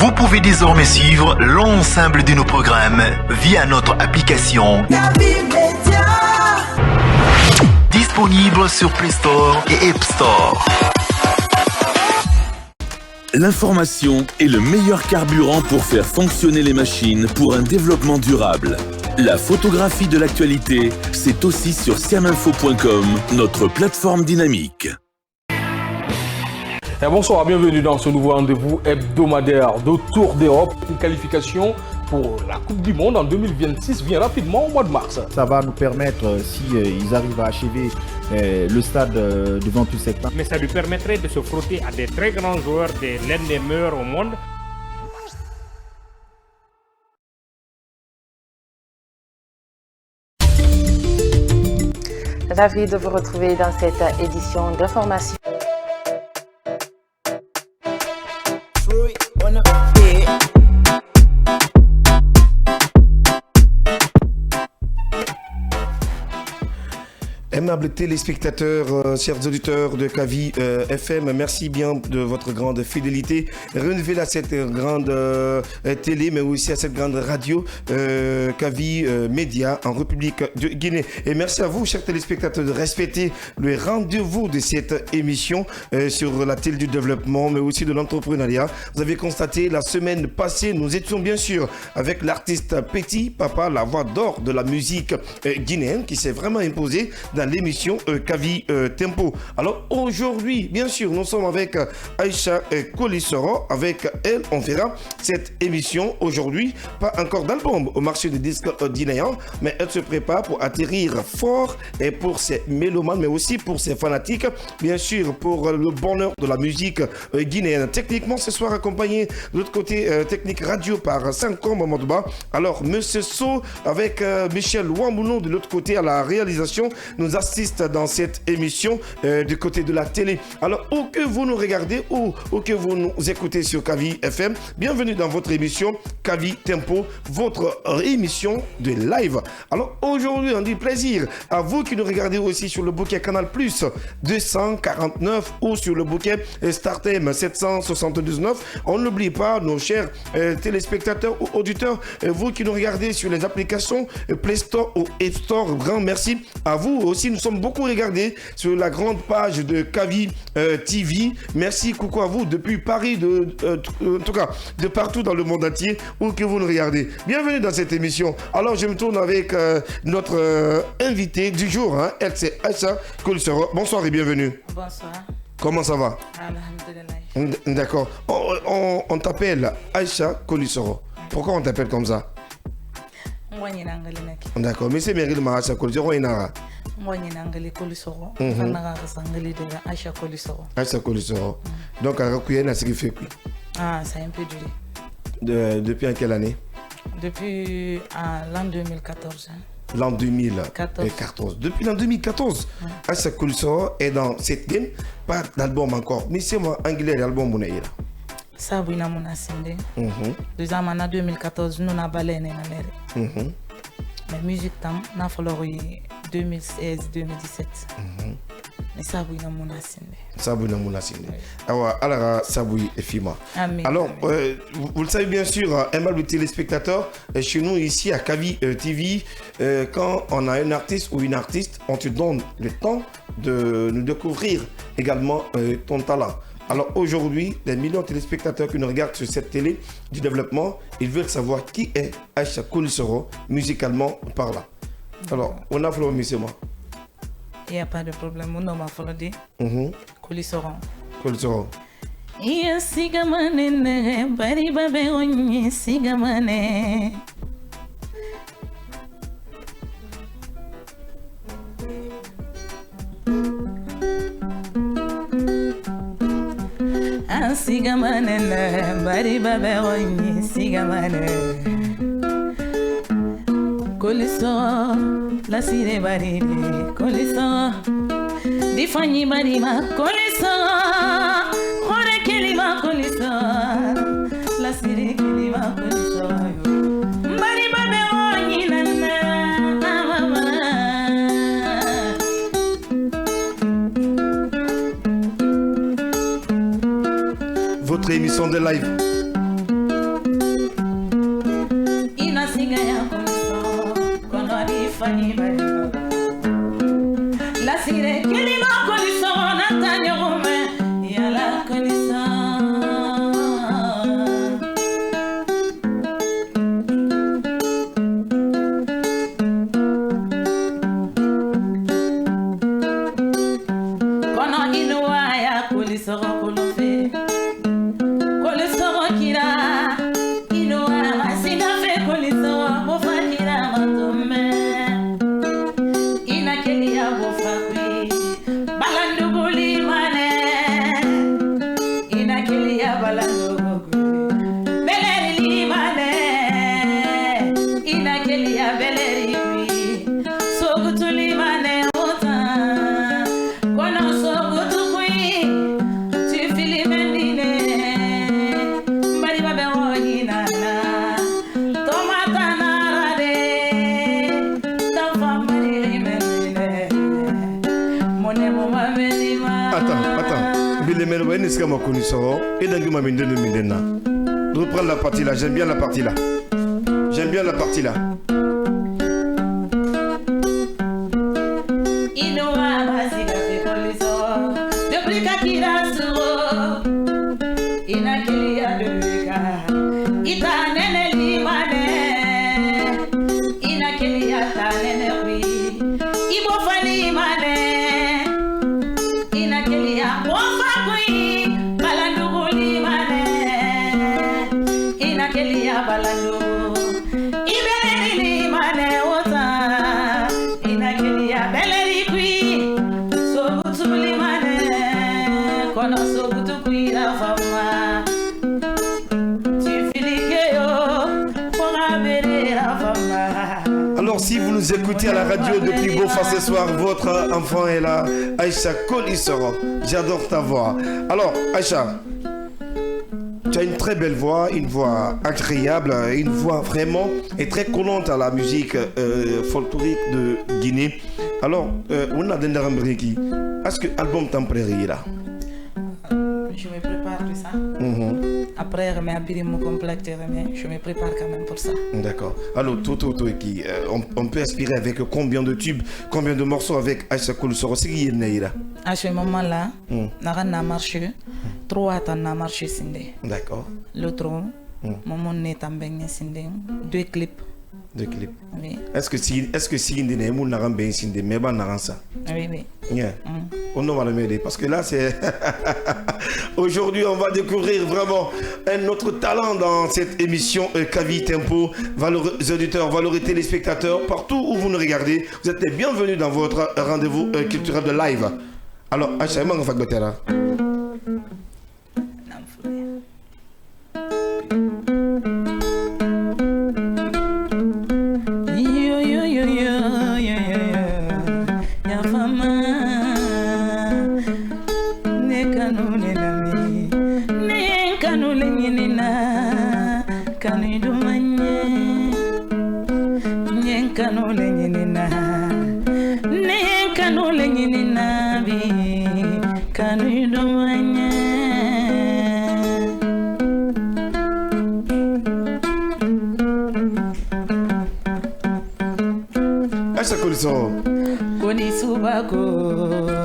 Vous pouvez désormais suivre l'ensemble de nos programmes via notre application disponible sur Play Store et App Store. L'information est le meilleur carburant pour faire fonctionner les machines pour un développement durable. La photographie de l'actualité, c'est aussi sur siaminfo.com, notre plateforme dynamique. Bonsoir, bienvenue dans ce nouveau rendez-vous hebdomadaire de Tour d'Europe. Une qualification pour la Coupe du Monde en 2026 vient rapidement au mois de mars. Ça va nous permettre, si ils arrivent à achever le stade du 28 septembre. Mais ça lui permettrait de se frotter à des très grands joueurs, l'un des meilleurs au monde. Ravi de vous retrouver dans cette édition d'information. Aimables téléspectateurs, chers auditeurs de Kavi FM, merci bien de votre grande fidélité renouvelée à cette grande télé, mais aussi à cette grande radio Kavi Média en République de Guinée. Et merci à vous, chers téléspectateurs, de respecter le rendez-vous de cette émission sur la télé du développement, mais aussi de l'entrepreneuriat. Vous avez constaté la semaine passée, nous étions bien sûr avec l'artiste Petit Papa, la voix d'or de la musique guinéenne, qui s'est vraiment imposée dans l'émission Kavi Tempo. Alors aujourd'hui, bien sûr, nous sommes avec Aïcha Kolissoro. Avec elle, on verra cette émission aujourd'hui. Pas encore d'album au marché des disques guinéens, mais elle se prépare pour atterrir fort et pour ses mélomanes, mais aussi pour ses fanatiques. Bien sûr, pour le bonheur de la musique guinéenne. Techniquement, ce soir accompagné de l'autre côté technique radio par Sankom Modba. Alors, Monsieur So avec Michel Wambouno de l'autre côté à la réalisation nous assiste dans cette émission du côté de la télé. Alors, où que vous nous regardez ou que vous nous écoutez sur Kavi FM, bienvenue dans votre émission Kavi Tempo, votre émission de live. Alors, aujourd'hui, on dit plaisir à vous qui nous regardez aussi sur le bouquet Canal Plus 249 ou sur le bouquet StarTM 779. On n'oublie pas nos chers téléspectateurs ou auditeurs, vous qui nous regardez sur les applications Play Store ou App Store, grand merci à vous aussi. Nous sommes beaucoup regardés sur la grande page de Kavi TV. Merci, coucou à vous depuis Paris, en tout cas de partout dans le monde entier où que vous nous regardez. Bienvenue dans cette émission. Alors je me tourne avec notre invité du jour, hein, elle c'est Aïcha Kolissoro. Bonsoir et bienvenue. Bonsoir. Comment ça va? Alhamdulillah. D'accord. On t'appelle Aïcha Kolissoro. Pourquoi on t'appelle comme ça? D'accord, mais c'est bien que Aïcha Kolissoro est là. Aïcha Kolissoro. Aïcha Kolissoro. Donc, à Rakouyen, c'est ce qui fait quoi? Ah, ça a un peu duré. Depuis en quelle année? Depuis l'an 2014. L'an 2014. Depuis l'an 2014, Aïcha Kolissoro est dans cette game. Pas d'album encore, mais c'est moi, anglais, l'album mon aïe. Ça, oui, on a sindé. Deux ans, en 2014, nous avons balé dans l'air. Mais musique, on a fallu 2016-2017. Mais ça, oui, on a sindé. Ça, oui, on a sindé. Alors, ça, oui, FIMA. Alors, vous le savez bien sûr, aimables téléspectateurs, chez nous ici à Kavi TV, quand on a un artiste ou une artiste, on te donne le temps de nous découvrir également ton talent. Alors aujourd'hui, les millions de téléspectateurs qui nous regardent sur cette télé du développement, ils veulent savoir qui est Aïcha Kolissoro, musicalement parlant. Alors, on a fait monsieur moi. Il n'y a pas de problème. On m'a fait dit. Colissoron. Colissoron. Iya sigamane bari babe onye sigamane. Sigamane bari babe onye sigamane. Colisso la sire bari colisso difani bari ma colisso ore kelima colisso la sire kelima colisso bari babe onye nana mama. Votre émission de live. Ina sigaya colisso kono di fani bari la sire kelima colisso natanya gome ya la colisso. Kono inuwa ya colisso kolofe colisso kira inuwa masina fe colisso bofa kira matome ina kelia bofa kwi balando goli mane ina kelia balando goli beleri limane ina kelia beleri kwi sogutu limane ota kono sogutu kwi tu fili mendine mbari babe wonyinana tomata narade tafa mbari mendine monemo mamenima. Attends. Bilemel ouais n'est-ce que ma Colissoron et dangi ma minde mindena. Je reprends la partie là, j'aime bien la partie là. Inoa basiga fe colisso duplica kira suro ina kilia duplica ita nene limane ina kilia ta nene wi ibo fani mane ina kilia bofa kwi balandu limane ina kilia balandu ibere limane ota ina kilia beleri kwi sobutu limane kono sobutu kwi la fama tu filike yo pour abere la fama. Alors si vous nous écoutez à la radio depuis Beaufort ce soir, votre enfant est là, Aïcha Colissoron. J'adore ta voix. Alors Aïcha, tu as une très belle voix, une voix agréable, une voix vraiment et très collante à la musique folklorique de Guinée. Alors, on a des Narambriki. Est-ce que l'album temporaire là? Je me prépare tout ça. Après, je me prépare quand même pour ça. D'accord. Alors, Toto qui, on peut aspirer avec combien de tubes, combien de morceaux avec Aïcha Colissoron? C'est qui est né là? À ce moment-là, n'a marché. 3 ans n'a marché sindé. D'accord. L'autre, mon n'est en bain sindé. 2 clips. 2 clips. Oui. Est-ce que si il y a un naran ben sindé, mais pas naran ça? Oui. Yeah. On va le m'aider parce que là c'est aujourd'hui on va découvrir vraiment un autre talent dans cette émission Kavi Tempo. Valeureux auditeurs, valeureux téléspectateurs, partout où vous nous regardez, vous êtes les bienvenus dans votre rendez-vous culturel de live. Alors, Aïcha, comment on fait là? Aïcha Colissoron.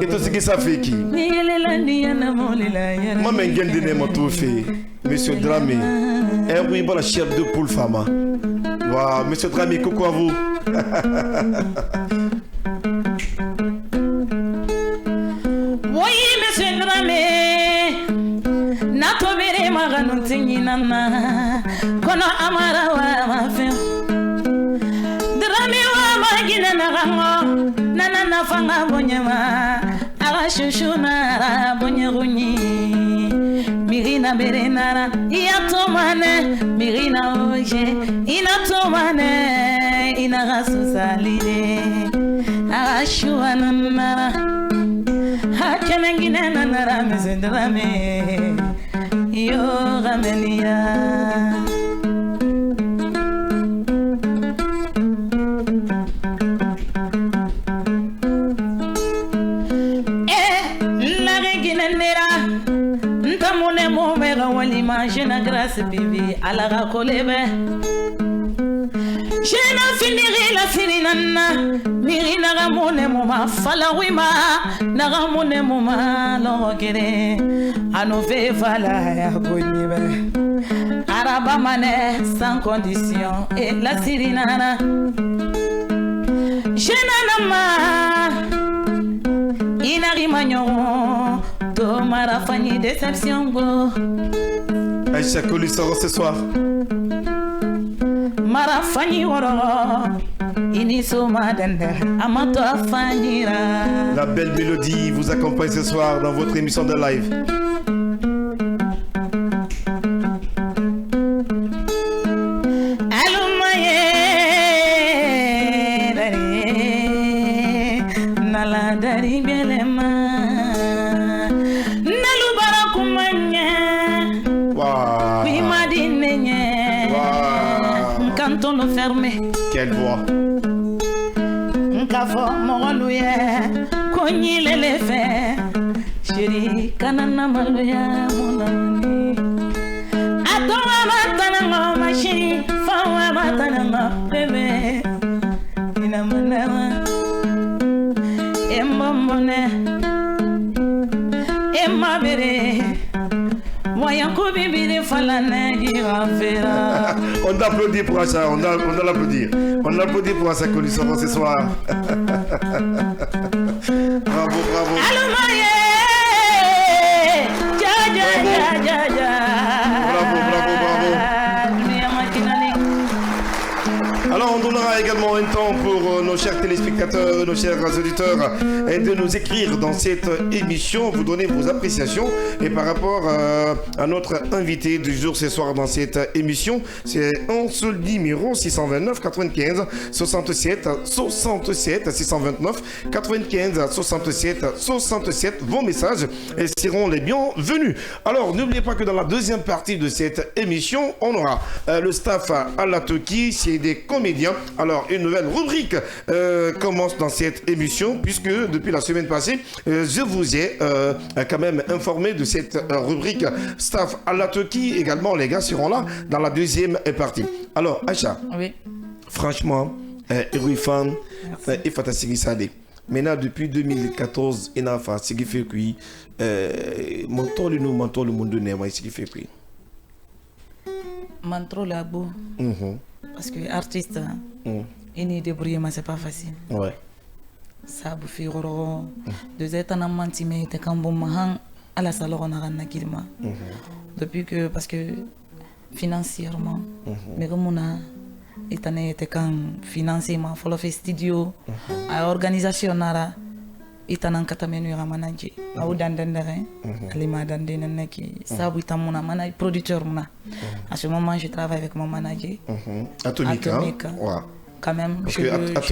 Et tout ce que ça fait qui? Moi, Monsieur Dramé. Eh oui, bon, la chef de poule femme. Wow, Monsieur Dramé, coucou à vous. Oui, monsieur Dramé, nato bere maganu tinginana, kono amara wa mafe. Drame wa magina narango, nana fanga bonyama, ara shushuna bonyeruni. Mirina berenara, iatomane, mirina oje, inatomane, inarasusalide, ara shuanana. Hakenangina nara mezendrame yo ramenia la regina nera ntamune momera walima jena grâce bibi ala kolebe. Jena finiri la fininana, mirina ramone moma falawima, na ramone moma logere, anove vala ya bonibe. Araba mane sans condition et la sirinana. Jena nama, inari magnon, to marafani déception go. Aïcha Colisoro ce soir. Marafani woro inisoma dende amato afanyira. La belle mélodie vous accompagne ce soir dans votre émission de live. Alumaye dari nala dari belema nalu barakumanya oui madinenye quand on le ferme. Quelle voix. Nkafo moluye konyi lele fe shiri kanana maluya monani atoma matana ngoma shi fawa matana ngoma bebe ina manama embomone emma bere moyen ko bibiri falane girafera. On applaudit pour Acha, on doit l'applaudir. On applaudit pour Acha Colisoro ce soir. Bravo, bravo. Allô Marie, Bravo, bravo, bravo. Alors on donnera également un temps pour nos chers téléspectateurs, nos chers auditeurs de nous écrire dans cette émission, vous donner vos appréciations et par rapport à notre invité du jour ce soir dans cette émission, c'est un seul numéro 629 95 67 67 629 95 67 67. Vos messages seront les bienvenus. Alors n'oubliez pas que dans la deuxième partie de cette émission, on aura le staff à la Toki, c'est des comédiens. Alors une nouvelle rubrique commence dans cette émission puisque depuis la semaine passée, je vous ai quand même informé de cette rubrique staff à la Toki. Également les gars seront là dans la deuxième partie. Alors Acha, oui. Franchement, Ruifan et Fatasiri Sade. Maintenant depuis 2014, il a fait ce qui fait que mentor le monde n'est pas ce qui fait que Mantro la beau. Parce que artiste, il est débrouillé, mais c'est pas facile. Ouais. Ça vous fait roro. Deux états n'a menti, mais t'es quand bon mahan à la salle on a rien kilma. Depuis que parce que financièrement, mais comme on a été quand financièrement, faut le faire studio, à organisation nara. Itanan katamenu ya manager au dandendere alima dandene qui sabu itamuna mana producteur muna à ce moment je travaille avec mon manager Atomique. Ouais. Quand même parce je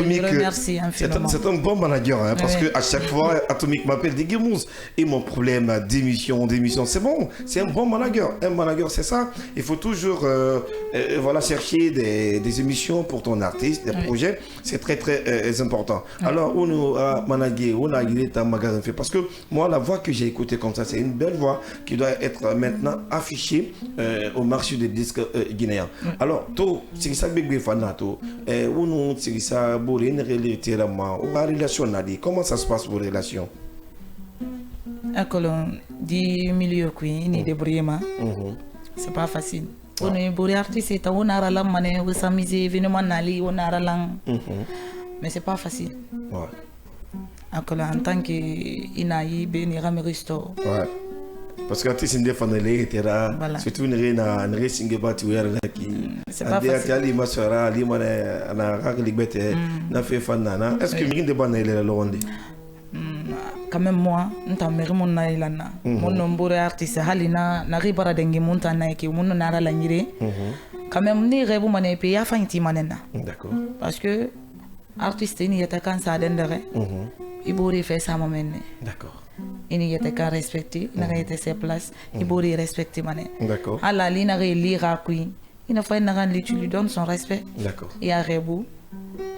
le remercie infiniment. C'est un bon manager hein, parce que à chaque fois Atomique m'appelle des Guimous et mon problème d'émission c'est bon, c'est un bon manager. Un manager c'est ça, il faut toujours voilà chercher des émissions pour ton artiste, des projets, c'est très très important. Alors on a managé, on a guidé ta magasin fait parce que moi la voix que j'ai écoutée comme ça c'est une belle voix qui doit être maintenant affichée au marché des disques guinéens. Alors toi c'est ça bébé fanato nous c'est ça pour une relation comment ça se passe vos relations? Du milieu qui ni débrouillement c'est pas facile On est beau artiste, on a la monnaie, on s'amuse, événement nali, on a la langue. Mais c'est pas facile. Ouais. En tant qu'Inaï, Benira Meristo. Ouais. Parce que tu es une fan de l'État, surtout une reine à un racing battu. C'est pas facile. Est-ce que Mirin de Ban est là? Quand même moi, nta meri mon na ilana. Mon nombre artiste halina na ribara dengi monta na eki mon na la nyire. Quand même ni rebu mané pe ya fanti manena. D'accord. Parce que artiste ni yata kan sa dendere. Ibori fait ça momene. D'accord. Il y a des cas respectés, il y a ses places, il faut les respecter. D'accord. À la ligne, il y a il ne faut pas tu lui donnes son respect. D'accord. Il y a Rebou,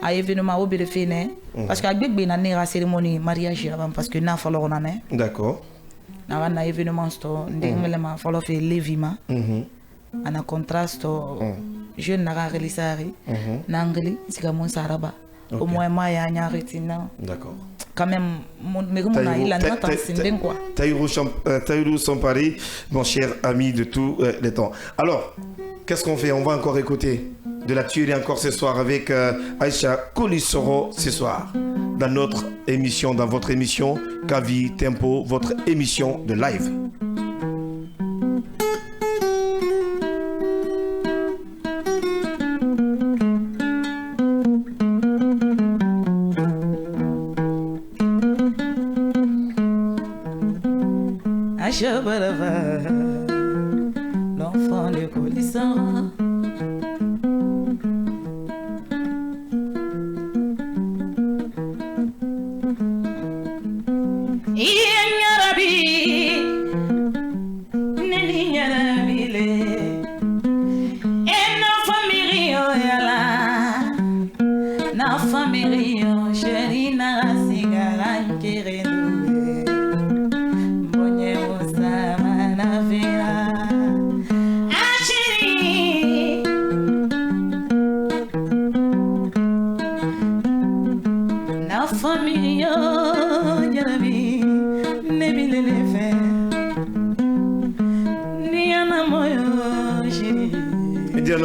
à événement au Béleféné, parce qu'à Bébé, il y a une cérémonie mariage avant, parce que n'a fallu en année. D'accord. Il y a un événement, il y a fallu faire l'événement. En contraste, je n'ai pas réalisé ça. N'angli, c'est comme un saraba. Au moins, il y a un rétinant. D'accord. Quand même, il a notre enseignement quoi. Taïrou Sampari, mon cher ami de tous les temps. Alors, qu'est-ce qu'on fait? On va encore écouter de la tuerie encore ce soir avec Aïcha Kolissoro ce soir. Dans notre émission, dans votre émission Kavi Tempo, votre émission de live. L'enfant de Kolissoro.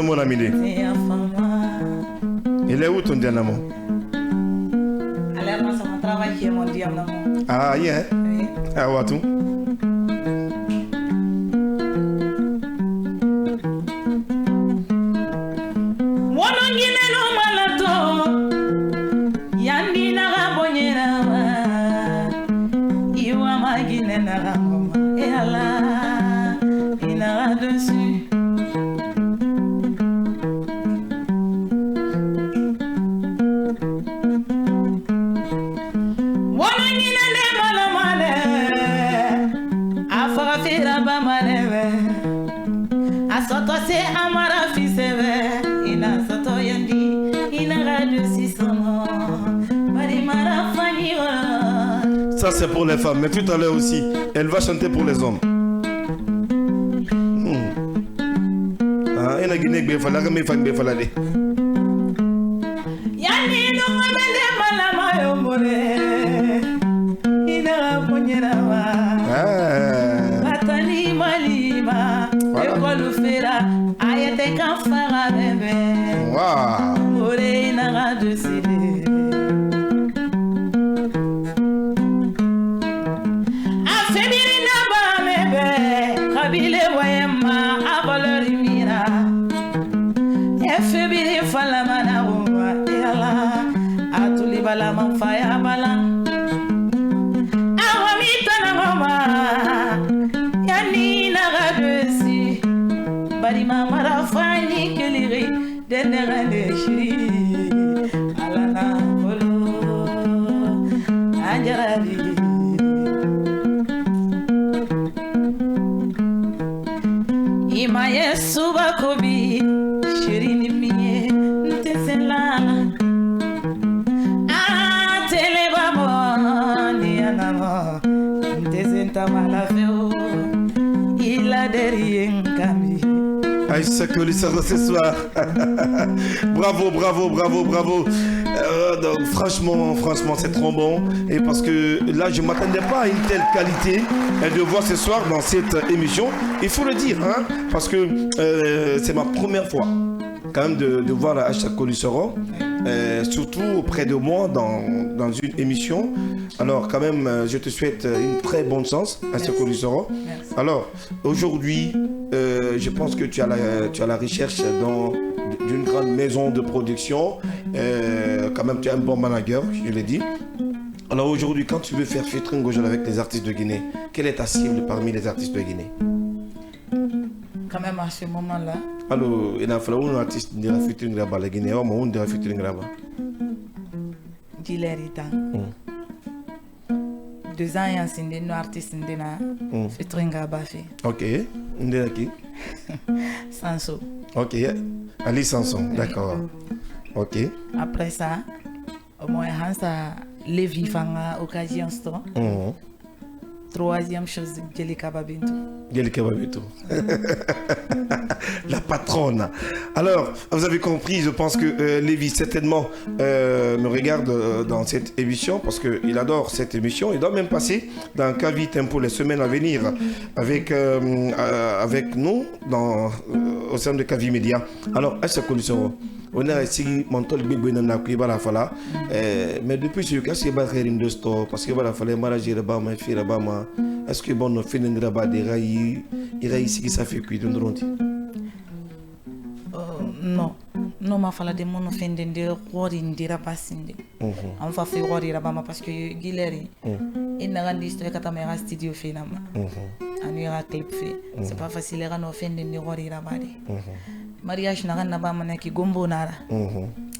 Mon ami. Il est où ton diamant? Alors, ça va travailler mon diamant. Ah, yeah. Oui. Ah, ouais, tout. Ça c'est pour les femmes, mais tout à l'heure aussi, elle va chanter pour les hommes. Ah, il y a une Guinée qui fait la gamme, il fait la dé. Aïssa Colisoro ce soir. Bravo. Donc, franchement, c'est trop bon. Et parce que là, je ne m'attendais pas à une telle qualité de voir ce soir dans cette émission. Il faut le dire, hein, parce que c'est ma première fois quand même de voir Aïssa Colisoro, surtout auprès de moi dans une émission. Alors quand même, je te souhaite une très bonne chance, Aïssa Colisoro. Alors aujourd'hui, je pense que tu as la recherche d'une grande maison de production. Quand même, tu es un bon manager, je l'ai dit. Alors aujourd'hui, quand tu veux faire featuring avec les artistes de Guinée, quelle est ta cible parmi les artistes de Guinée? Quand même à ce moment-là. Alors, il a fallu un artiste de la featuring là-bas, la Guinée, ou de la featuring là-bas. Gilerita. 2 ans, il y a un artiste de la featuring là-bas. Ok, on est qui? Sanso. Ok, Ali Sanson, d'accord. Ok. Après ça, au moins, ça Lévi Fanga, occasion store. 3e chose, Jelika Babintou. Jelika Babintou. La patronne. Alors, vous avez compris, je pense que Lévi certainement me regarde dans cette émission parce qu'il adore cette émission. Il doit même passer dans Kavi Tempo les semaines à venir avec nous au sein de Kavi Media. Alors, Aïssa Colisoro, on a essayé Montol Bébé Fala, mais depuis ce cas, c'est pas de store parce que voilà, fallait marager là-bas, ma fille là-bas. Est-ce que bon, on fait un rabat des rails, ici qui ça fait cuire de ronti? Non, ma fala de mon offendé de roi indira passinde. On va faire roi là-bas parce que Guileri, il n'a rien dit que ta mère studio fait là-bas. On ira clip fait. C'est pas facile à nous offender de roi là-bas. Mariage n'a rien à voir avec Gombo Nara.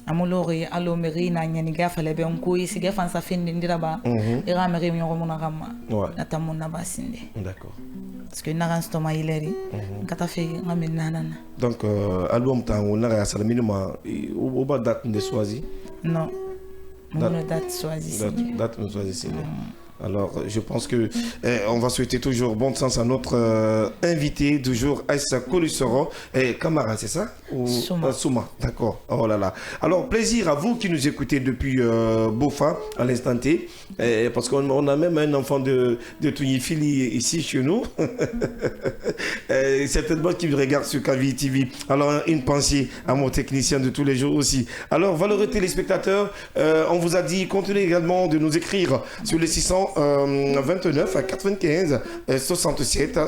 Amolori, allo meri na nyani gafa lebe onko isi gafa sa fin ndira ba ira meri mi ngomona kama natamuna basinde. D'accord. Parce que naran stoma ileri kata fe ngami nanana. Donc album tango na sa minimum au bas date de choisi. Non. Mon date choisie. Date de choisie. Alors, je pense que on va souhaiter toujours bon sens à notre invité du jour, Aïssa Colisoro et Camara, c'est ça? Souma, d'accord. Oh là là. Alors, plaisir à vous qui nous écoutez depuis Bofa à l'instant T, parce qu'on a même un enfant de Tounifili ici chez nous. Certainement qui me regarde sur Kavi TV. Alors, une pensée à mon technicien de tous les jours aussi. Alors, valeureux téléspectateurs, on vous a dit, continuez également de nous écrire sur les 629 à 95 67.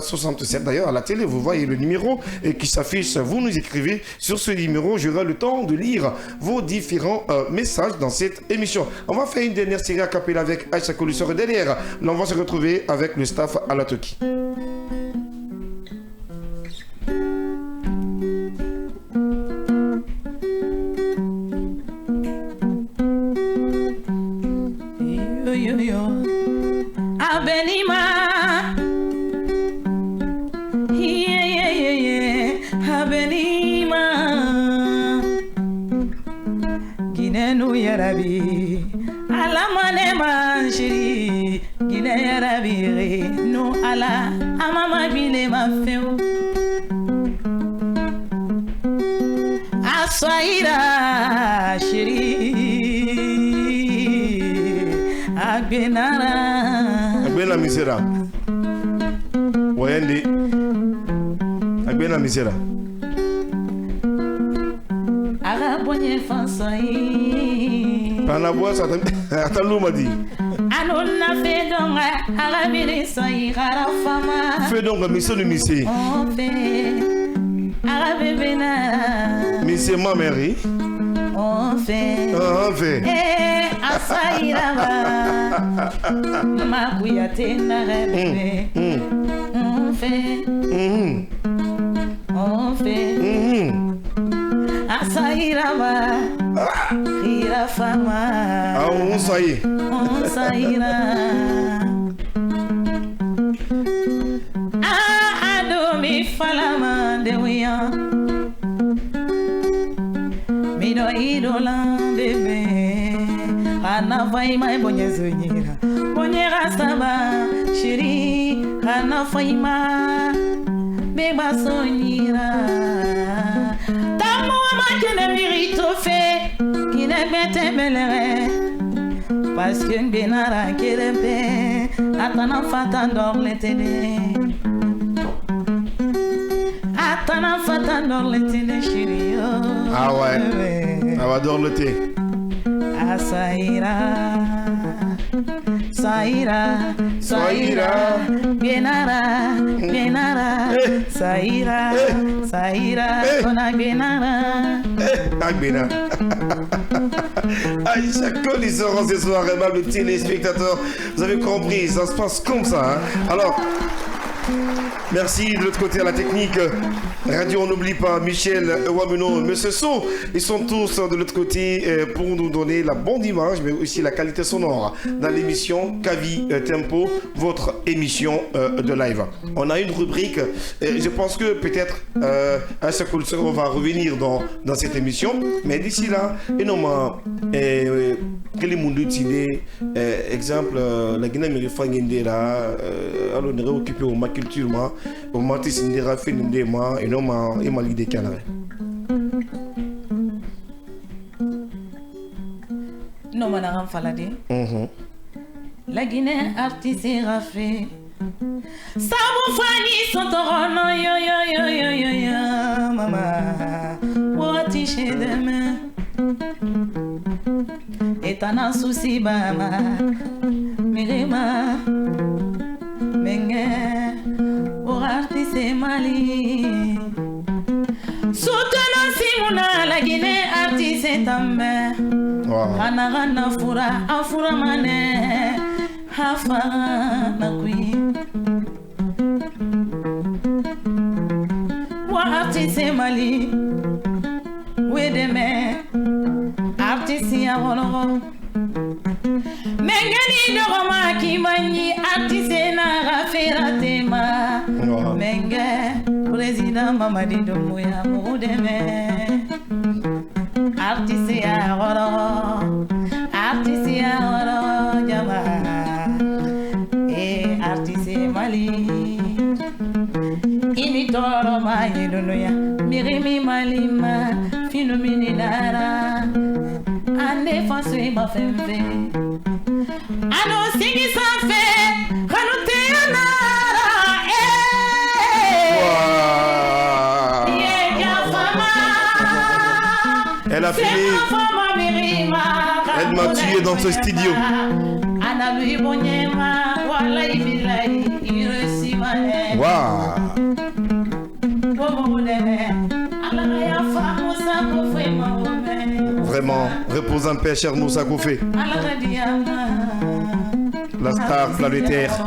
D'ailleurs, à la télé, vous voyez le numéro qui s'affiche. Vous nous écrivez sur ce numéro. J'aurai le temps de lire vos différents messages dans cette émission. On va faire une dernière série à cappella avec Aïssa Colisoro derrière. Là, on va se retrouver avec le staff à la Toki. Abenima, Abenima, Guinée Yarabi, Alamane Manchiri, Guinée Yarabi, no ala, Amama Bile Mafeu, Aswaira, Shiri, Agbenara. Agbena misera. Wayende. Agbena misera. Arabonye fansoi. Panabwa sa atalo madi. Anona fedonga arabiri soi garafama. Fedonga misonu misi. On fait arabebena. Misi ma mère. On fait. Asairaba Makuyate Narebe On fait Asairaba Hira Fama On saïra Adomi Falama de Wiyan Mido Idola bébé Ana vai mai bonyezonyira bonyera saba shiri ana faima beba sonyira trophée qui n'est pas mêlé. Parce que Benara qui est attendant fatandor l'été. Attendant fatandor l'été chérie. Ah ouais. On va adore le thé. Ah Saïra. Saïra, Saïra, Benara, Benara, Saïra, Saïra, Kona Benara. Benara. Aïcha Cole, ils seront ce soir, aimables téléspectateurs. Vous avez compris, ça se passe comme ça. Hein. Alors, merci de l'autre côté à la technique. Radio, on n'oublie pas Michel Wameno, Monsieur So. Ils sont tous de l'autre côté pour nous donner la bonne image, mais aussi la qualité sonore dans l'émission Kavi Tempo, votre émission de live. On a une rubrique, je pense que peut-être Aïcha Cole va revenir dans cette émission, mais d'ici là, énormément, quel est mon idée, exemple, la Guinée me fait une alors on est occupé au ma culture, au matis indira fait une déma et non ma émali de canard. Non, madame Faladi. La Guinée artiste rafé. Sabu fani sotorono yo yo yo yo yo yo mama. Wati shedeme. Etana souci bama. Mirema. Menge. Pour artiste Mali. Soutenons Simona la Guinée artiste tambe. Rana rana fura afura mane. Hafa nakui. Wa artiste Mali. Wedeme. Artiste ya wolo. Mengani de Roma qui mani artiste na rafera tema. Menge président Mamadi Doumbouya Moudeme. Artiste ya wolo. Artiste ya wolo jama. Et artiste Mali. Imitoro ma yedunuya. Mirimi malima. Finu mininara. Ande fansui ma fembe. Ano singi sanfe. Kanu teyanara. Elle a fini. Elle m'a tué dans ce studio. Waouh. Vraiment, repose en paix, cher Moussa Koufé. La star planétaire.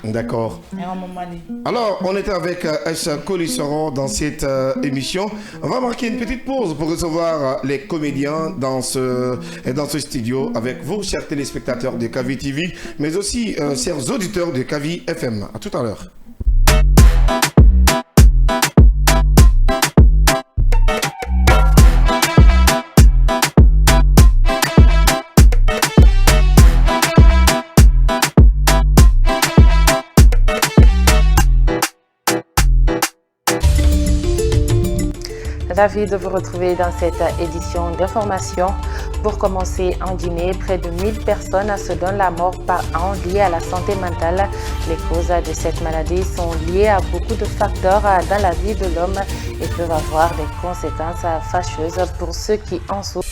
D'accord. Alors, on était avec Aïcha Colisoro dans cette émission. On va marquer une petite pause pour recevoir les comédiens dans ce studio avec vous, chers téléspectateurs de Kavi TV, mais aussi chers auditeurs de Kavi FM. À tout à l'heure. Ravi de vous retrouver dans cette édition d'information. Pour commencer, en Guinée, près de 1000 personnes se donnent la mort par an liées à la santé mentale. Les causes de cette maladie sont liées à beaucoup de facteurs dans la vie de l'homme et peuvent avoir des conséquences fâcheuses pour ceux qui en souffrent.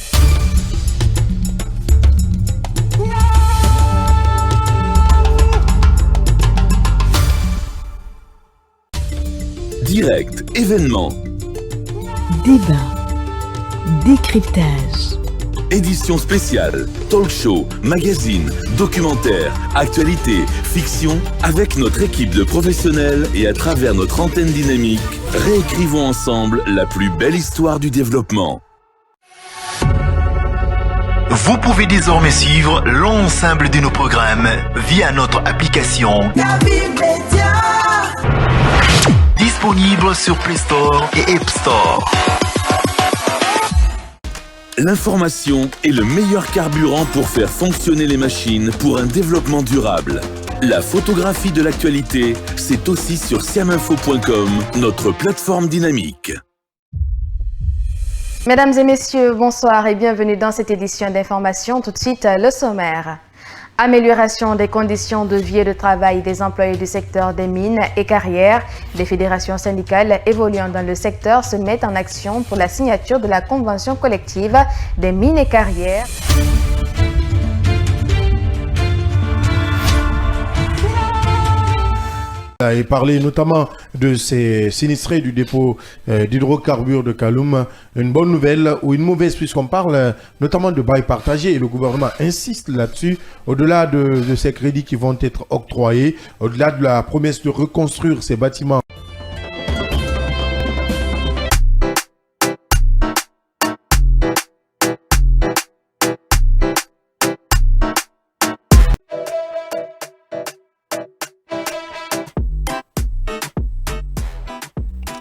Direct, événement. Débat, décryptage. Édition spéciale, talk show, magazine, documentaire, actualité, fiction. Avec notre équipe de professionnels et à travers notre antenne dynamique, réécrivons ensemble la plus belle histoire du développement. Vous pouvez désormais suivre l'ensemble de nos programmes via notre application disponible sur Play Store et App Store. L'information est le meilleur carburant pour faire fonctionner les machines pour un développement durable. La photographie de l'actualité, c'est aussi sur siaminfo.com, notre plateforme dynamique. Mesdames et messieurs, bonsoir et bienvenue dans cette édition d'information. Tout de suite, le sommaire. Amélioration des conditions de vie et de travail des employés du secteur des mines et carrières. Les fédérations syndicales évoluant dans le secteur se mettent en action pour la signature de la convention collective des mines et carrières. Et parler notamment de ces sinistrés du dépôt d'hydrocarbures de Kaloum. Une bonne nouvelle ou une mauvaise, puisqu'on parle notamment de bail partagé et le gouvernement insiste là-dessus. Au-delà de ces crédits qui vont être octroyés, au-delà de la promesse de reconstruire ces bâtiments.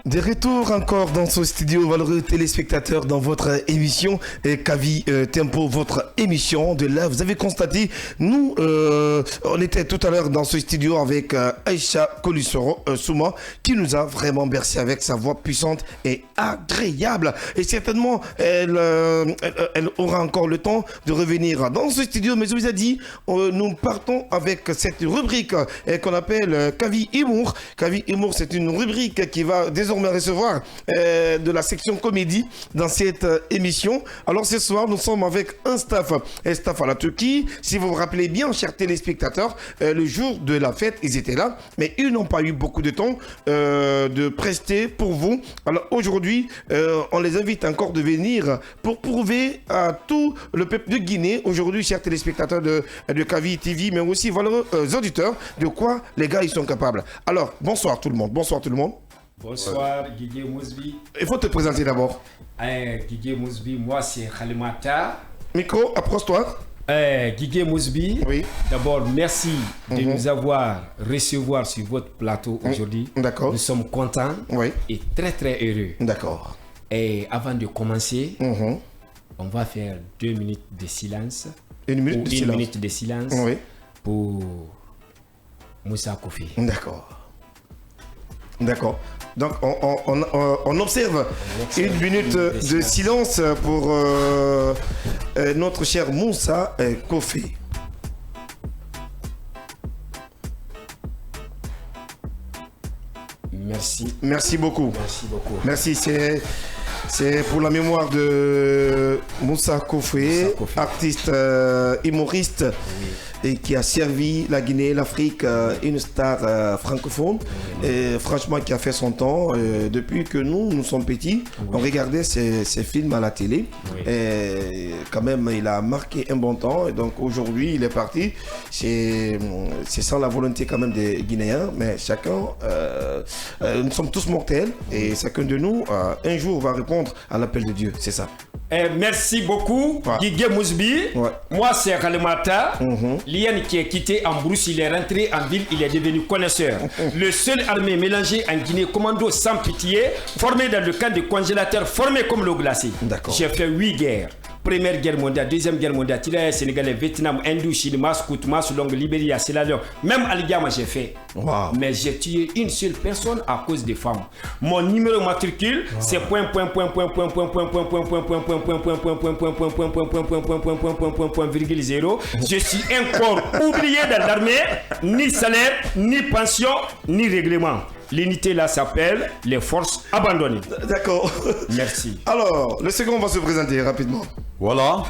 De retour encore dans ce studio, valeureux téléspectateurs, dans votre émission Kavi Tempo, votre émission de là. Vous avez constaté, nous, on était tout à l'heure dans ce studio avec Aïcha Kolusoro Souma, qui nous a vraiment bercé avec sa voix puissante et agréable. Et certainement, elle aura encore le temps de revenir dans ce studio. Mais je vous ai dit, nous partons avec cette rubrique qu'on appelle Kavi Humour. Kavi Humour, c'est une rubrique qui va désormais recevoir de la section comédie dans cette émission. Alors ce soir, nous sommes avec un staff à la Turquie. Si vous vous rappelez bien, chers téléspectateurs, le jour de la fête, ils étaient là, mais ils n'ont pas eu beaucoup de temps de prester pour vous. Alors aujourd'hui, on les invite encore de venir pour prouver à tout le peuple de Guinée, aujourd'hui, chers téléspectateurs de Kavi TV, mais aussi valeureux auditeurs, de quoi les gars ils sont capables. Alors, bonsoir tout le monde. Bonsoir tout le monde. Bonsoir Guigui Mousbi. Il faut te présenter d'abord. Guigui Mousbi, moi c'est Khalimata. Micro, approche-toi. Guigui Mousbi, oui. D'abord merci de nous avoir recevoir sur votre plateau aujourd'hui. D'accord. Nous sommes contents et très très heureux. D'accord. Et avant de commencer, on va faire 2 minutes de silence. Une minute de silence pour Moussa Kofi. D'accord. D'accord. Donc on observe une minute de silence pour notre cher Moussa Kofi. Merci. Merci beaucoup. Merci beaucoup. Merci. C'est pour la mémoire de Moussa Kofi, artiste humoriste. Et qui a servi la Guinée, l'Afrique, une star francophone, et franchement qui a fait son temps. Depuis que nous sommes petits, on regardait ses films à la télé, et quand même il a marqué un bon temps, et donc aujourd'hui il est parti. C'est sans la volonté quand même des Guinéens, mais chacun, nous sommes tous mortels, et chacun de nous, un jour va répondre à l'appel de Dieu, c'est ça. Merci beaucoup, Guigui Mousbi. Moi, c'est Kalimata. Liane qui est quitté en brousse, il est rentré en ville, il est devenu connaisseur. Le seul armée mélangée en Guinée, commando sans pitié, formé dans le camp de congélateurs, formé comme le glacé. J'ai fait 8 guerres. Première guerre mondiale, deuxième guerre mondiale, Tiraille, Sénégalais, Vietnam, Hindou, Chine, Maskout, Masulong, Libéria, Sierra Leone, même Algama j'ai fait. Mais j'ai tué une seule personne à cause des femmes. Mon numéro matricule, c'est .0. Je suis un corps oublié dans l'armée, ni salaire, ni pension, ni règlement. L'unité là s'appelle les forces abandonnées. D'accord. Merci. Alors, le second va se présenter rapidement. Voilà.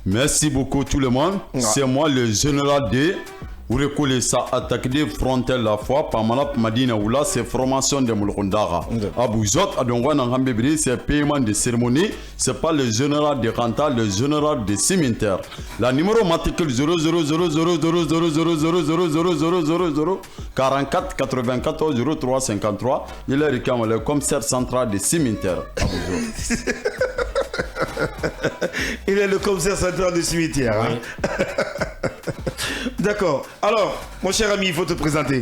Merci beaucoup tout le monde. C'est moi le général D. Vous reculez ça attaque des frontières la fois par Malap Madina ou là c'est formation de Moulkondara. Abouzot Adongwan en Hambébri c'est paiement de cérémonie. C'est pas le général de Ranta, le général de cimetière. La numéro matricule 000000000000 44 94 03 53. Il est le commissaire central de cimetière. Il est le commissaire central du cimetière. Hein? D'accord. Alors, mon cher ami, il faut te présenter.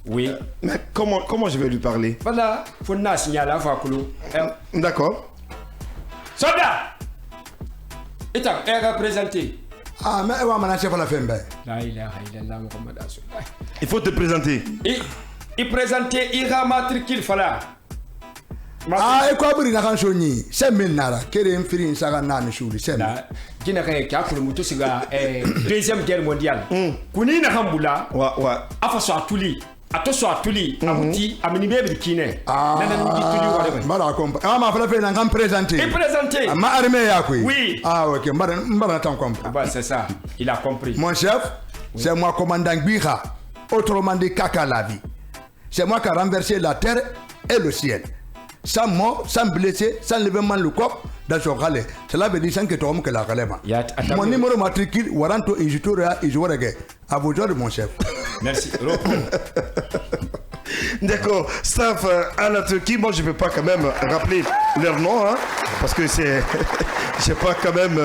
Oui. Mais comment je vais lui parler? Voilà. Faut signaler à Fakulu. D'accord. Soldat. Et elle va présenter. Ah, mais elle va m'en acheter pour la fin. La ilaha illallah Muhammad Rasulullah. Il faut te présenter. Il présentait Ira matricule fala. Ah, et quoi, vous n'avez choni? C'est maintenant. Quel est un firin sagana ne chouli? C'est là. Qui n'a qu'à pour le moto, c'est la Deuxième Guerre mondiale. Kuni na hambula. Ouais. Afa so atuli. Ato so atuli. Amuti aminibe bikine. Ah. Mara compte. Ah, ma frère, n'a qu'à présenter. Il présentait. Ma armée ya quoi? Oui. Ah, ok. Mara t'en comprend. Bah, c'est ça. Il a compris. Mon chef, c'est moi commandant Gbira. Autrement dit, Kaka la vie. C'est moi qui a renversé la terre et le ciel. Sans mort, sans blessé, sans levement le corps dans son relais. Cela veut dire sans que tu aies que la relève. Mon numéro matricule, Waranto Injutoria Ijuarege. À vos ordres, mon chef. Merci. D'accord. Staff à la Turquie, moi je ne peux pas quand même rappeler leur nom, hein, parce que c'est. Je n'ai pas quand même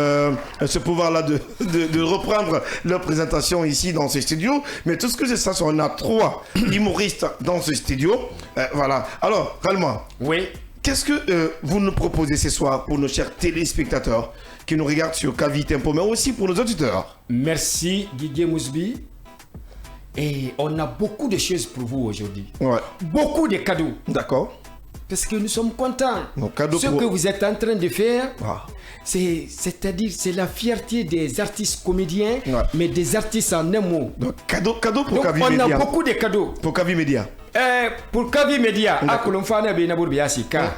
ce pouvoir-là de reprendre leur présentation ici dans ce studio. Mais tout ce que je sais, on a 3 humoristes dans ce studio. Voilà. Alors, Kalma. Oui. Qu'est-ce que vous nous proposez ce soir pour nos chers téléspectateurs qui nous regardent sur Kavi Tempo, mais aussi pour nos auditeurs? Merci, Guigui Mousbi. Et on a beaucoup de choses pour vous aujourd'hui. Ouais. Beaucoup de cadeaux. D'accord. Parce que nous sommes contents. Ce que vous êtes en train de faire, c'est-à-dire c'est la fierté des artistes comédiens, mais des artistes en un mot. Donc, cadeau pour Kavi Media. On a beaucoup de cadeaux. Pour Kavi Media. Pour Kavi Media, à Kolomfana Benabour Biasika.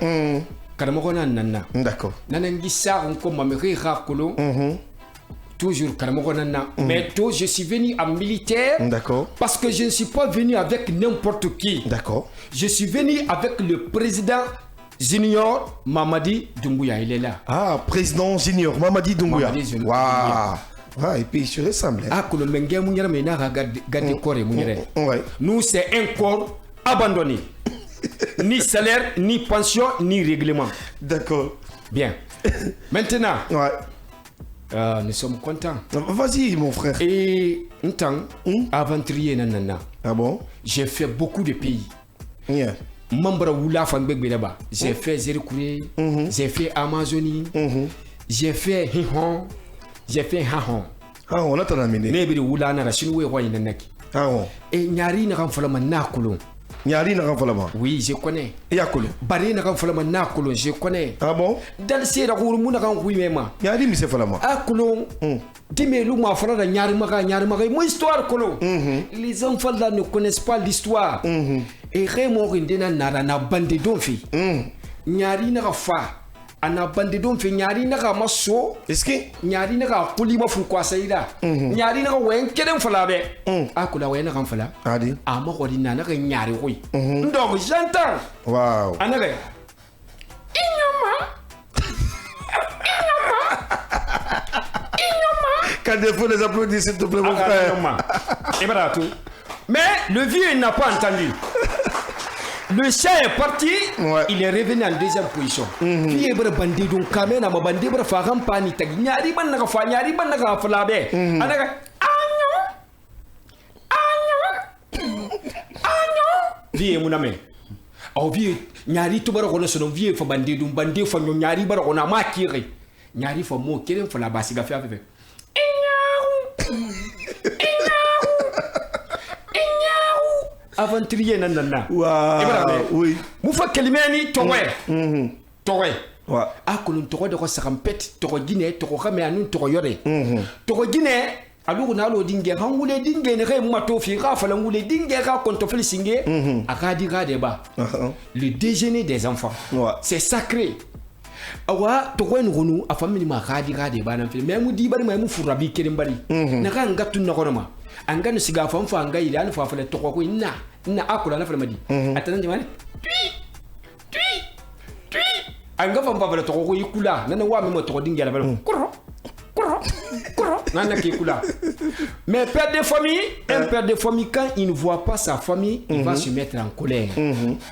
Karamogona Nana. D'accord. Nanangisa, on comme Mameri Rakolo. Toujours Karamogona. Mais toi, je suis venu en militaire. D'accord. Parce que je ne suis pas venu avec n'importe qui. D'accord. Je suis venu avec le président Junior Mamadi Doumbouya. Il est là. Ah, président Junior Mamadi Doumbouya. Waouh. Ah, et puis il se ressemble. Ah, nous, c'est un corps abandonné. Ni salaire, ni pension, ni règlement. D'accord. Bien. Maintenant, nous sommes contents. Vas-y, mon frère. Et un temps, aventurier, nanana. Ah bon? J'ai fait beaucoup de pays. Membre Oula Fanbek-Bedaba. J'ai fait Zerikouré, j'ai fait Amazonie, j'ai fait Hihon, j'ai fait Hahon. Ah, on a t'en amené. Mais Oula n'a chinois roi inanaki. Ah bon? Et Nyari n'a ramfolama Nakolo. Nyari n'a ramfolama? Oui, je connais. Et Yakolo? Bari n'a ramfolama Nakolo, je connais. Ah bon? Dans le ciel, on a ramfoui même. Nyari, mais c'est falama. Ah, Colon. Dis-moi, l'ouma frère Nyari Maga. Mon histoire, Colon. Les enfants là ne connaissent pas l'histoire. Et Raymond Rindena n'a bandé d'onfi. Nyari n'a fa. Ana bandé d'onfi, Nyari n'a masso. Est-ce que Nyari n'a polima fou saïda. Nyari n'a wen keden falabe. Ah, Kola wen ramfala. Adi. Ah, Morodina n'a Nyari oui. Donc, j'entends. Waouh. Anare. Quand il faut les applaudir, s'il te plaît, mon frère. Mais le vieux n'a pas entendu. Le chat est parti, il est revenu en deuxième position. Puis il est bandé donc quand même, ma bandé bra faram pani tag nyari ban na fa nyari ban na fa labe. Anaga vieux mon ami. Au vieux nyari to bara kono sono vieux fa bandé dum bandé fa nyari bara kona ma kire. Nyari fa mo kire fa la basiga fa fa. Aventurier nanana. Oui. Moufa Kelimeni, Toré. Toré. Ah, que nous torons de Rampet, Toro Guinée, Toro Raméanou, Toro Yore. Toro Guinée, alors on a le dingue, on voulait dingue, Mato Fira, on voulait dingue, quand on fait le singer, à Radira débat. Le déjeuner des enfants. C'est sacré. Awa Toro Nounou, à famille ma Radira débat, mais Moudi Bari, mais Moufurabi Kerimbari. N'a gâtou Noroma. Angano siga fam fa anga ile alfa fa le to ko na akula na fa madi atana jama tui anga fam fa le to ko ikula na wa me to dingela ba kuro nana ki kula. Mais père de famille, un père de famille quand il ne voit pas sa famille, il va se mettre en colère.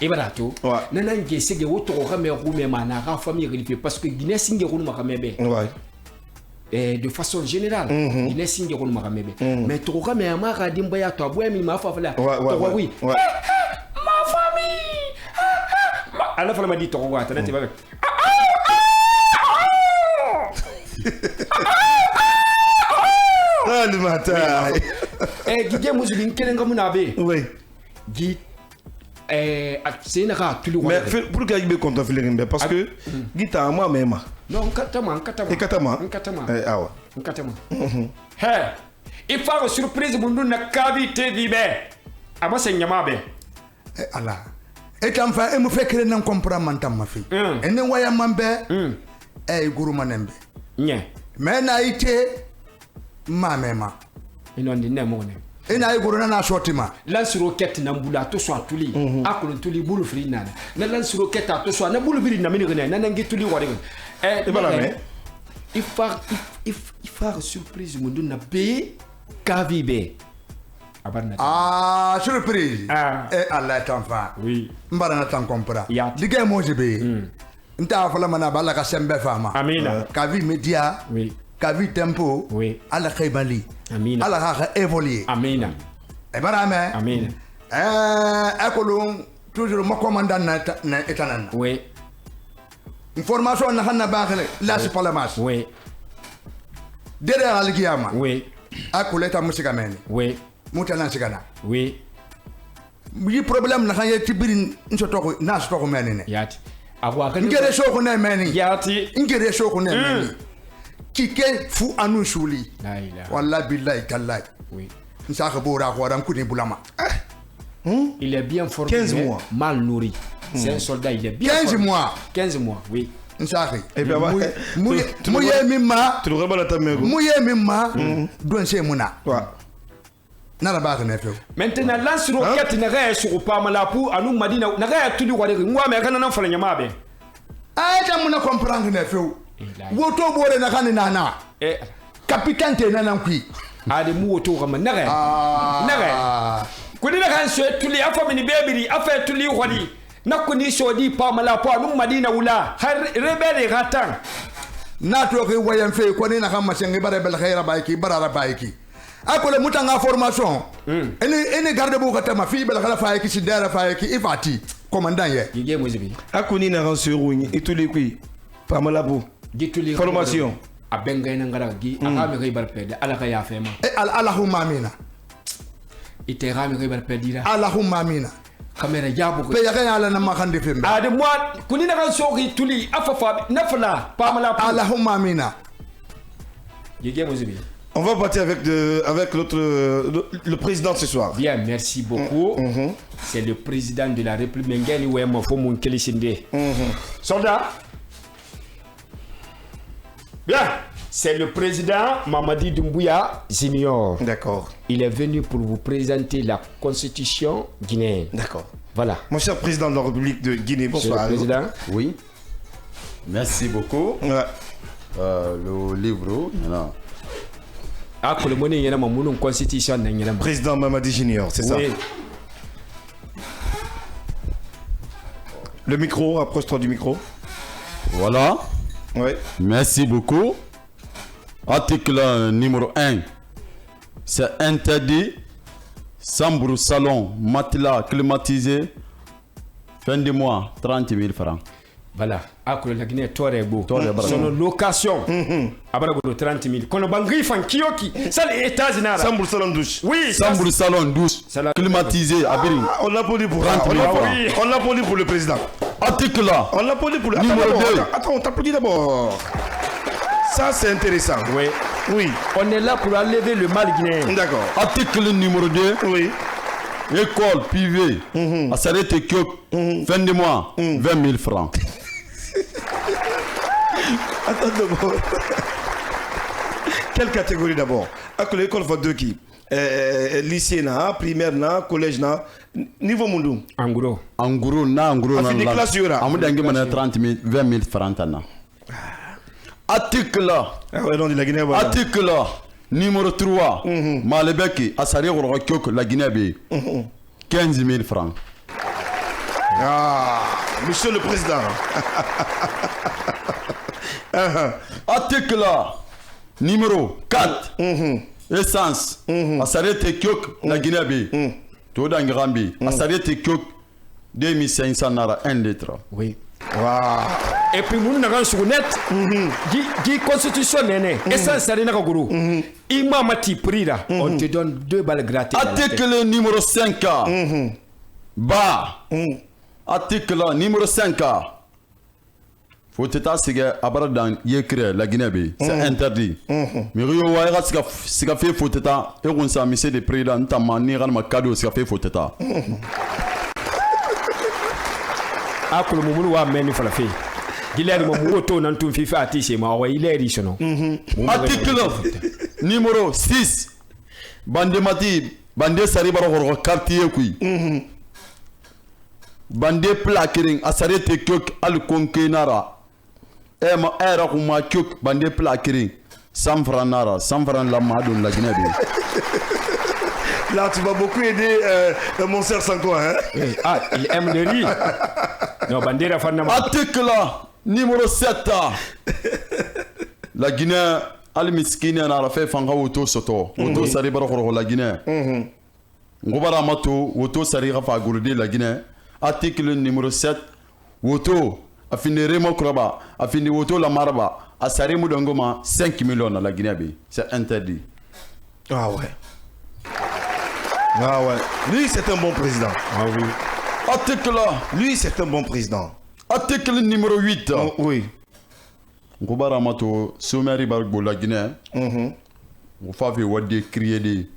Et voilà tout. Nana nge sege wo to ko me rume mana ra famille religieux parce que Guinée singe ko ma kamebe. De façon générale, il est signe de Maramebe. Mais tu auras mais ma radimba to boy mi ma fa la. Oui. Ma famille. Alors elle m'a dit to attends tu vas. Salimata. Guigé Mousbin, quel est mon Oui. Guy. C'est une rare, tu le vois. Mais pour qu'il y ait contre Filimbe, parce que Guita, moi-même. Non, Katama. Et Katama. Ah ouais. Katama. Il faut une surprise, mon nom n'a cavité vibe. À moi, c'est Yamabe. Allah. Et enfin, il me fait créer un comprendre ma fille. Et ne voyez mambe. Guru manembe. Mais n'a été ma même. Il n'en dit pas mon. Et n'a guru na sortima. Lance roquette n'amboula to soit tuli. Akolo tuli boule free nana. Na lance roquette à to soit na boule biri na mini gene. Na nangi tuli wari. Il faut surprise mon don na be kavibe. Ah, surprise. Eh Allah t'enfant. Oui. Mbara na t'en comprend. Digue mo jebe. Nta fala mana bala ka sembe fama. Amina. Kavi media. Oui. Kavi tempo. Oui. Ala khaybali. Amina. Ala ha évoluer. Amina. E bara me. Amina. Akolo toujours mo commandant na etanana. Oui. Information na hanna baxale la ci palamas. Oui. Dere algiyama. Oui. Akolo ta musika meni. Oui. Mutana sigana. Oui. Yi problème na xanye ci birin nsotoko na sotoko meni ne. Yati. Agwa kan. Ngere soko na meni. Yati. Ngere soko na meni. Kike fu anu shuli. La ilaha. Wallahi billahi tallahi. Oui. Nsaka bora ko ram kuni bulama. Il est bien formé. 15 mois. Mal nourri. C'est un soldat, il est bien 15 formé. mois. 15 mois, oui. Nsaka. Et bien, Mouye mimma. Tu le remets dans ta main. Mouye mimma. Don se muna. Nana ba ka nefe. Maintenant, lance roquette na ga sur pas malapu anu madina na ga tuli wari ngwa me kana nan fala nyama be. Ay ta muna comprendre nefe. Woto bore na kan nana. Capitaine te nana kui. Ade mu woto kama na ga. Na ga. Kuni na kan so tuli afa mini bebiri afa tuli wali. Na kuni so di pa malapu anu madina wula har rebele gatan. Na to ke wayan fe ko ni na kan masengi bare bel khaira baiki barara baiki. Akole mutanga formation. Ene garde bu kata ma fi bel khala faiki sidara faiki ifati commandant ye. Yige mozibi. Akuni na ransuruni et tous les qui pas malabu. Formation. A benga ina ngara gi aga me bar pede ala ka ya fema. Allahumma amina. Ite ga me bar pedira. Allahumma amina. Kamera jabu ko. Pe ya ga ala na makande fembe. Ade moi kuni na kan soki tuli afafa nafla pa malapu. Allahumma amina. Yige mozibi. On va partir avec le président ce soir. Bien, merci beaucoup. C'est le président de la République. Soldat. Bien, c'est le président Mamadi Doumbouya Junior. D'accord. Il est venu pour vous présenter la constitution guinéenne. D'accord. Voilà. Mon cher président de la République de Guinée, bonsoir. Monsieur le président. Oui. Merci beaucoup. Ouais. Le livre, voilà. Ah, pour le monnaie, il y a une constitution. Président Mamadi Junior, c'est ça? Oui. Le micro, approche-toi du micro. Voilà. Oui. Merci beaucoup. Article numéro 1. C'est interdit. Chambre, salon, matelas climatisé. Fin de mois, 30 000 francs. Voilà. La Guinée est beau. Son location. Après 30 000. Quand on bangri fan kioki. Ça les États-Unis. Chambre, salon, douche. Oui. Chambre, salon, douche. Climatisé. On l'applaudit pour 30 000 francs. On l'applaudit pour le président. Article là. On l'applaudit pour le numéro 2. Attends, on t'applaudit d'abord. Ça, c'est intéressant. Oui. Oui. On est là pour enlever le mal guinéen. D'accord. Article numéro 2. Oui. École privée. À s'arrêter que fin de mois, 20 000 francs. Attends d'abord. Quelle catégorie d'abord? L'école va deux qui? Lycée, primaire, collège, niveau monde. En gros. En gros, en gros. En fin de classe, il y aura. 30 000, 20 000 francs. Article là. Article là. Numéro 3. Malebeki, Asari Rokok, la Guinée. 15 000 francs. Ah, monsieur le président. Article là. Numéro 4. Essence. Asari Tekyok, la Guinée. Tout dans Grambi. Asari Tekyok, 2500 nara, 1 litre. Oui. Et puis nous n'avons sur net qui constitution nene essence ça n'a pas gros. Imamati prira on te donne 2 balles gratuites. Article numéro 5 ba article numéro 5 faut état siga abradan yekre la Guinée c'est interdit. Mais rio wa siga fait faut état et on sa monsieur de président ntamani ran cadeau siga fait faut état. Akulu mumulu wa meni fala fe. Guilherme Momoto nan tum fifa atise ma wa il est riche non. Article numéro 6 bande mati bande sari baro quartier kui. Bande plakiring asare te kyok al konkenara. Ma era kuma kyok bande plakiring 100 francs nara 100 francs la madon la Guinée. Là, tu vas beaucoup aider mon sœur Sanko, hein? Ah, il aime le riz. Non, bandera fanama. Article numéro 7. La Guinée, al-Miskine n'a fait fanga auto soto. Auto sari baroko la Guinée. Ngobara mato, auto sari rafa gourde la Guinée. Article numéro 7. Auto, a fini Remo Kroba, a fini auto la Maraba, a sari Moudangoma, 5 millions à la Guinée. C'est interdit. Ah ouais. Ah ouais. Lui, c'est un bon président. Ah oui. Article là. Lui, c'est un bon président. Article numéro 8. Oh, oui. Ngobara mato somari bargo la Guinée. On fa fait wadi crier des.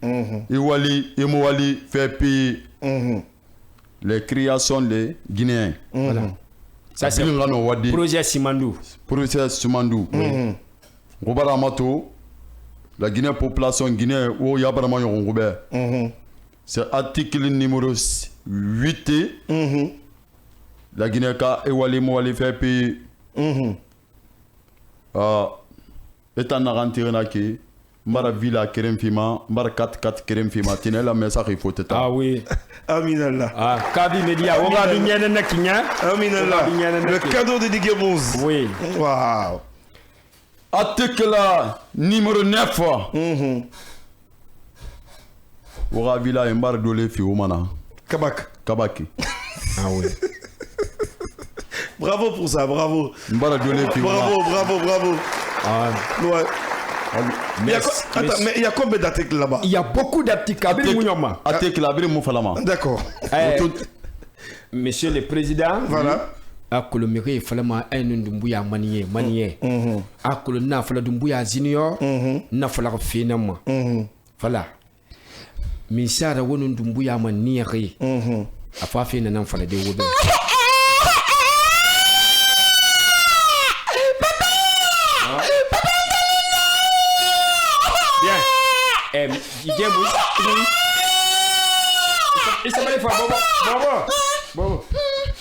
Iwali, imwali fait payer les créations des Guinéens. Voilà. Ça c'est le projet Simandou. Projet Simandou. Ngobara mato la Guinée population Guinée où yabarama yongobé. C'est article numéro 8. La Guinée ka ewali mwali fait payer. État n'a rentré na ki mbara villa kerem fima mbara 4 kerem fima tinela message il faut être. Ah oui. Aminallah. Ah kabi media on va bien na kinya. Aminallah. Le cadeau de Diguebouz. Oui. Waouh. Article numéro 9. Ora villa mbara dole fi omana. Kabaki. Ah oui. Bravo pour ça, bravo. Mbara dole fi. Bravo. Ah. Ouais. Mais il y a combien d'articles là-bas? Il y a beaucoup d'articles. Articles abri moufalama. D'accord. Monsieur le Président. Voilà. Akolo mire falama enu ndumbuya maniye. Akolo na fala dumbuya junior. Na fala fina ma. Fala. Misara wonu ndumbuya maniye. Afa fina nan fala de wobe.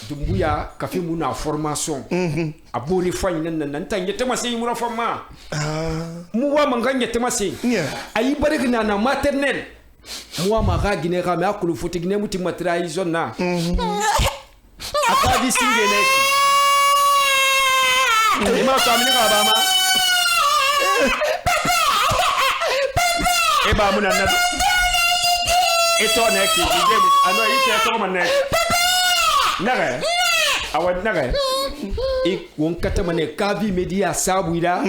Dumbuya café mouna formation a bori fany nan tan yetema sey mouna forma muwa manganya tema sey ayi barek na maternelle muwa maga ginera me akulu fote gine muti matrai zona akadi singene ima kamini ka bama eba muna na eto na ki game ano ite to manne naga awan naga e won katamane kavi media sabuira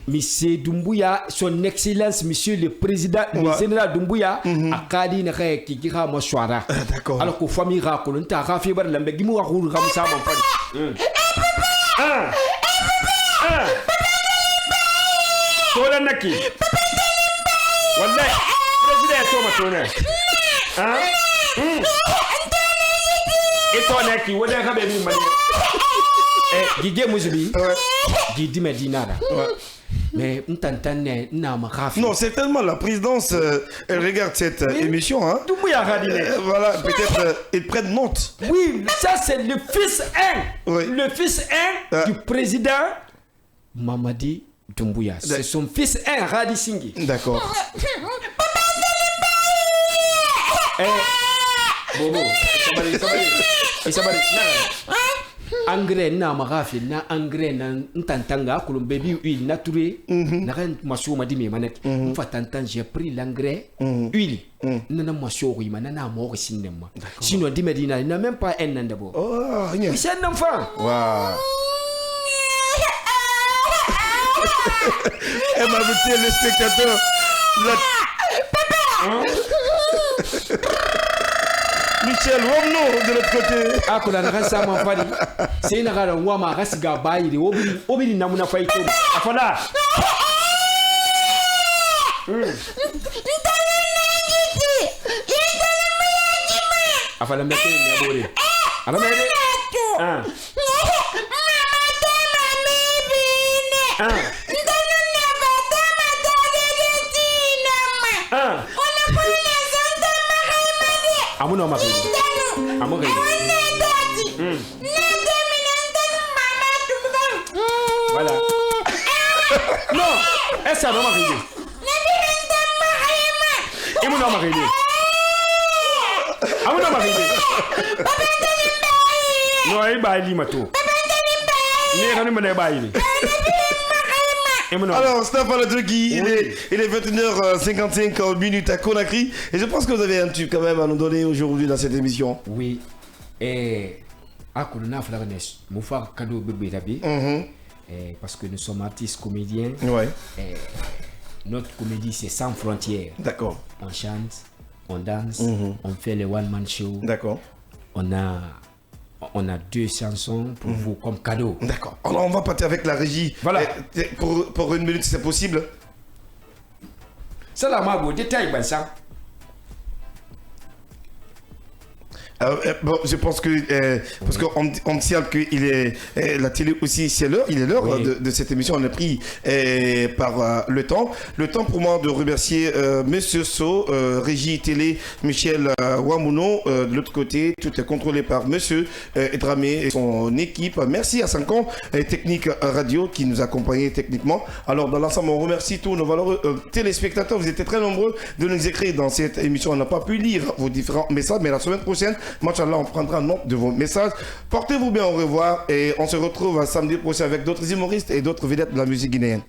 monsieur Doumbouya son excellence monsieur le président le général Doumbouya akadi na kay ki gira mo swara d'accord alors ko famille ra ko nta ka fi bar lambe gimu wa khuru gam sa mon fadi tola naki wallahi président to ma tona et toi naki wona ka be mi mani Guigé Mouzbi, Guidi Medinara. Mais non, c'est tellement la présidence, elle regarde cette émission. Hein. Voilà, peut-être ils prennent note. Oui, ça c'est le fils 1. Oui. Le fils 1 du président Mamadi Doumbouya. C'est son fils 1, Radi Singhi. D'accord. Bobo, engrais na magafi na engrais na ntantanga kulum baby huile naturelle na ren maso madi me manek fa tantan j'ai pris l'engrais huile nana maso ri manana mo sinema sinon di medina il n'a même pas un an d'abord oh c'est un enfant waouh. Eh ben, le spectateur. Michel, Womno de l'autre côté. Ah, qu'on a rasa mon fadi. C'est une rara wama rasiga bayi. Obili namuna faito. Afala. Afala mete ne bore. Ala mete. Ah. Amuna ma baby. Amuna. Voilà. Non, essa não ma baby. Amuna ma baby. Amuna ma baby. Non, ai baili mato. Ni rani mane baili. Alors, Stéphane Truki, il est 21h55 minutes à Conakry. Et je pense que vous avez un tube quand même à nous donner aujourd'hui dans cette émission. Oui. Et à Koulona Flarnes, mon frère cadeau bébé d'habit. Parce que nous sommes artistes comédiens. Ouais. Et notre comédie, c'est sans frontières. D'accord. On chante, on danse, on fait les one-man show. D'accord. On a 2 chansons pour vous comme cadeau. D'accord. Alors on va partir avec la régie. Voilà. Pour 1 minute, si c'est possible. C'est la mago, détail, ben ça. Bon, je pense que parce qu'on tient que la télé aussi c'est l'heure, il est l'heure de cette émission. On a pris par le temps pour moi de remercier Monsieur So, régie télé Michel Wamuno. De l'autre côté, tout est contrôlé par Monsieur Edramé et son équipe. Merci à 5 ans technique radio qui nous accompagnait techniquement. Alors dans l'ensemble, on remercie tous nos valeureux téléspectateurs. Vous étiez très nombreux de nous écrire dans cette émission. On n'a pas pu lire vos différents messages, mais la semaine prochaine, Machallah, on prendra note de vos messages. Portez-vous bien, au revoir et on se retrouve samedi prochain avec d'autres humoristes et d'autres vedettes de la musique guinéenne.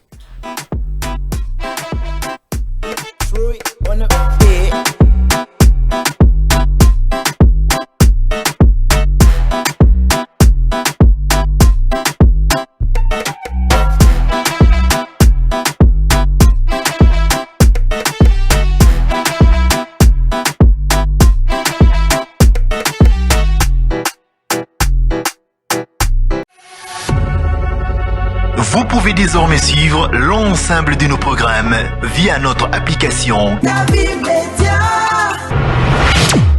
Vous pouvez désormais suivre l'ensemble de nos programmes via notre application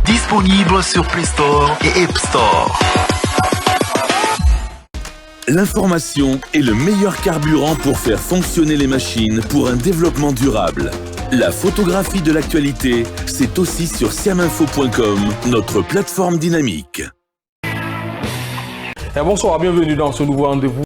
disponible sur Play Store et App Store. L'information est le meilleur carburant pour faire fonctionner les machines pour un développement durable. La photographie de l'actualité, c'est aussi sur siaminfo.com, notre plateforme dynamique. Bonsoir, bienvenue dans ce nouveau rendez-vous